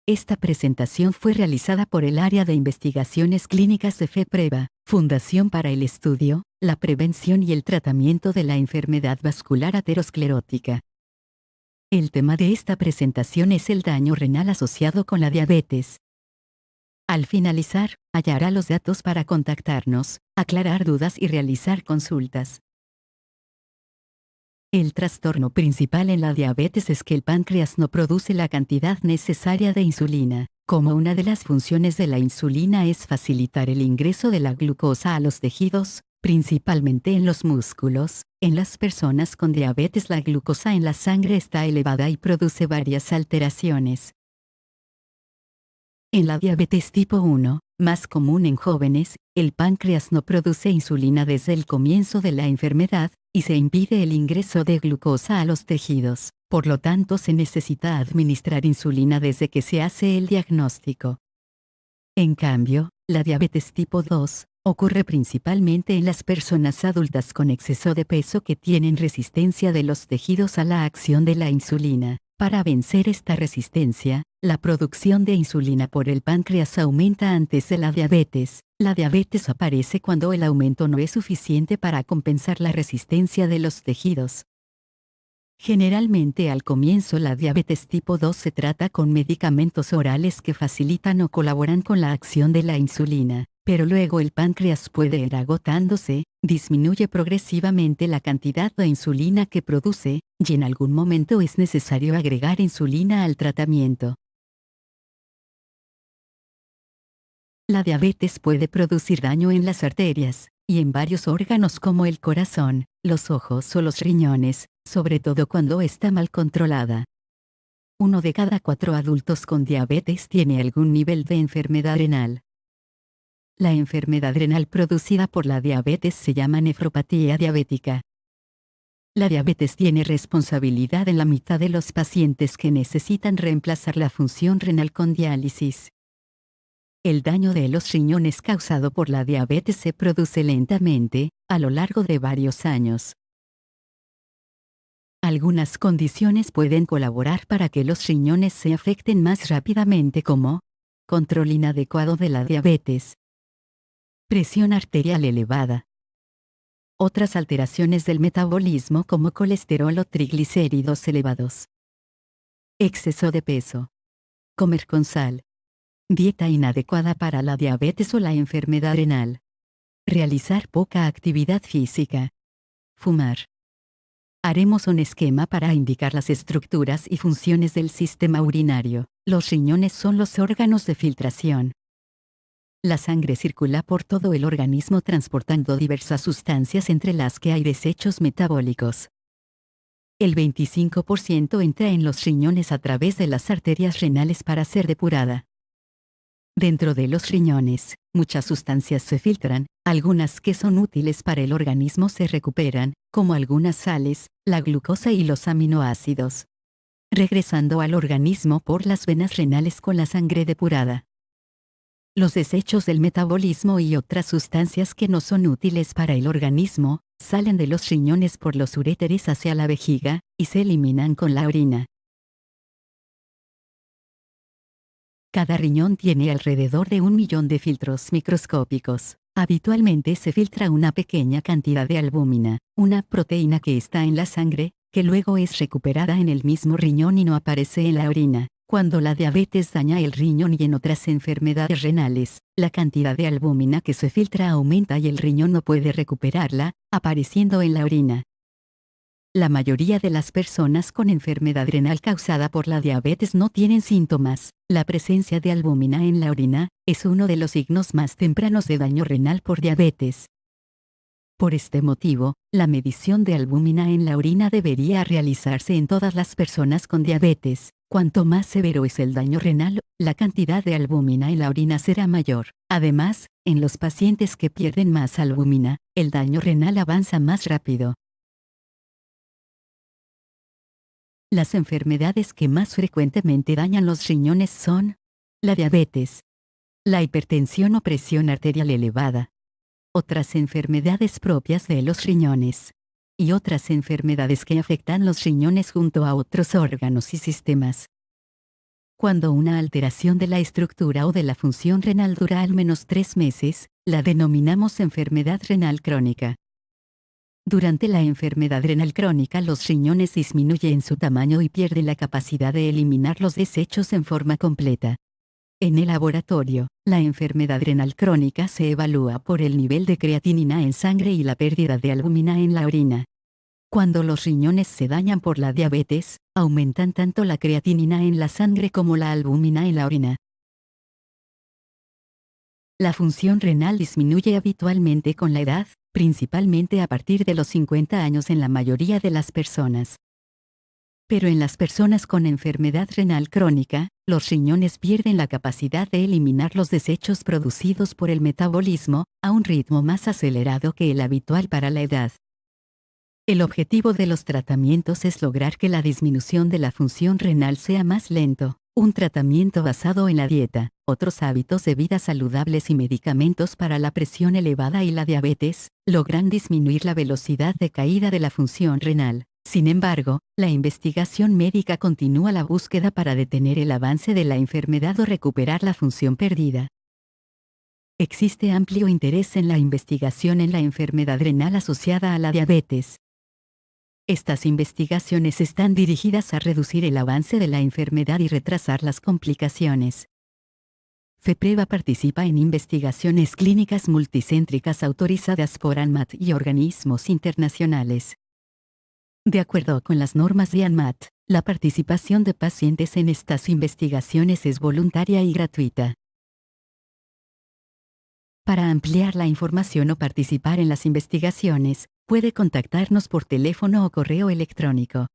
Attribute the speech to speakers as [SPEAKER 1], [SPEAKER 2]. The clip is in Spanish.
[SPEAKER 1] Esta presentación fue realizada por el Área de Investigaciones Clínicas de FEPREVA, Fundación para el Estudio, la Prevención y el Tratamiento de la Enfermedad Vascular Aterosclerótica. El tema de esta presentación es el daño renal asociado con la diabetes. Al finalizar, hallará los datos para contactarnos, aclarar dudas y realizar consultas. El trastorno principal en la diabetes es que el páncreas no produce la cantidad necesaria de insulina. Como una de las funciones de la insulina es facilitar el ingreso de la glucosa a los tejidos, principalmente en los músculos, en las personas con diabetes la glucosa en la sangre está elevada y produce varias alteraciones. En la diabetes tipo 1, más común en jóvenes, el páncreas no produce insulina desde el comienzo de la enfermedad, y se impide el ingreso de glucosa a los tejidos. Por lo tanto, se necesita administrar insulina desde que se hace el diagnóstico. En cambio, la diabetes tipo 2 ocurre principalmente en las personas adultas con exceso de peso que tienen resistencia de los tejidos a la acción de la insulina. Para vencer esta resistencia, la producción de insulina por el páncreas aumenta antes de la diabetes. La diabetes aparece cuando el aumento no es suficiente para compensar la resistencia de los tejidos. Generalmente al comienzo la diabetes tipo 2 se trata con medicamentos orales que facilitan o colaboran con la acción de la insulina, pero luego el páncreas puede ir agotándose, disminuye progresivamente la cantidad de insulina que produce, y en algún momento es necesario agregar insulina al tratamiento. La diabetes puede producir daño en las arterias, y en varios órganos como el corazón, los ojos o los riñones, sobre todo cuando está mal controlada. 1 de cada 4 adultos con diabetes tiene algún nivel de enfermedad renal. La enfermedad renal producida por la diabetes se llama nefropatía diabética. La diabetes tiene responsabilidad en la mitad de los pacientes que necesitan reemplazar la función renal con diálisis. El daño de los riñones causado por la diabetes se produce lentamente, a lo largo de varios años. Algunas condiciones pueden colaborar para que los riñones se afecten más rápidamente como control inadecuado de la diabetes, presión arterial elevada, otras alteraciones del metabolismo como colesterol o triglicéridos elevados, exceso de peso, comer con sal, dieta inadecuada para la diabetes o la enfermedad renal, realizar poca actividad física, fumar. Haremos un esquema para indicar las estructuras y funciones del sistema urinario. Los riñones son los órganos de filtración. La sangre circula por todo el organismo transportando diversas sustancias entre las que hay desechos metabólicos. El 25% entra en los riñones a través de las arterias renales para ser depurada. Dentro de los riñones, muchas sustancias se filtran, algunas que son útiles para el organismo se recuperan, como algunas sales, la glucosa y los aminoácidos, regresando al organismo por las venas renales con la sangre depurada. Los desechos del metabolismo y otras sustancias que no son útiles para el organismo, salen de los riñones por los uréteres hacia la vejiga, y se eliminan con la orina. Cada riñón tiene alrededor de 1 millón de filtros microscópicos. Habitualmente se filtra una pequeña cantidad de albúmina, una proteína que está en la sangre, que luego es recuperada en el mismo riñón y no aparece en la orina. Cuando la diabetes daña el riñón y en otras enfermedades renales, la cantidad de albúmina que se filtra aumenta y el riñón no puede recuperarla, apareciendo en la orina. La mayoría de las personas con enfermedad renal causada por la diabetes no tienen síntomas. La presencia de albúmina en la orina es uno de los signos más tempranos de daño renal por diabetes. Por este motivo, la medición de albúmina en la orina debería realizarse en todas las personas con diabetes. Cuanto más severo es el daño renal, la cantidad de albúmina en la orina será mayor. Además, en los pacientes que pierden más albúmina, el daño renal avanza más rápido. Las enfermedades que más frecuentemente dañan los riñones son la diabetes, la hipertensión o presión arterial elevada, otras enfermedades propias de los riñones, y otras enfermedades que afectan los riñones junto a otros órganos y sistemas. Cuando una alteración de la estructura o de la función renal dura al menos 3 meses, la denominamos enfermedad renal crónica. Durante la enfermedad renal crónica los riñones disminuyen su tamaño y pierden la capacidad de eliminar los desechos en forma completa. En el laboratorio, la enfermedad renal crónica se evalúa por el nivel de creatinina en sangre y la pérdida de albúmina en la orina. Cuando los riñones se dañan por la diabetes, aumentan tanto la creatinina en la sangre como la albúmina en la orina. La función renal disminuye habitualmente con la edad, principalmente a partir de los 50 años en la mayoría de las personas. Pero en las personas con enfermedad renal crónica, los riñones pierden la capacidad de eliminar los desechos producidos por el metabolismo, a un ritmo más acelerado que el habitual para la edad. El objetivo de los tratamientos es lograr que la disminución de la función renal sea más lento. Un tratamiento basado en la dieta, otros hábitos de vida saludables y medicamentos para la presión elevada y la diabetes, logran disminuir la velocidad de caída de la función renal. Sin embargo, la investigación médica continúa la búsqueda para detener el avance de la enfermedad o recuperar la función perdida. Existe amplio interés en la investigación en la enfermedad renal asociada a la diabetes. Estas investigaciones están dirigidas a reducir el avance de la enfermedad y retrasar las complicaciones. FEPREVA participa en investigaciones clínicas multicéntricas autorizadas por ANMAT y organismos internacionales. De acuerdo con las normas de ANMAT, la participación de pacientes en estas investigaciones es voluntaria y gratuita. Para ampliar la información o participar en las investigaciones, puede contactarnos por teléfono o correo electrónico.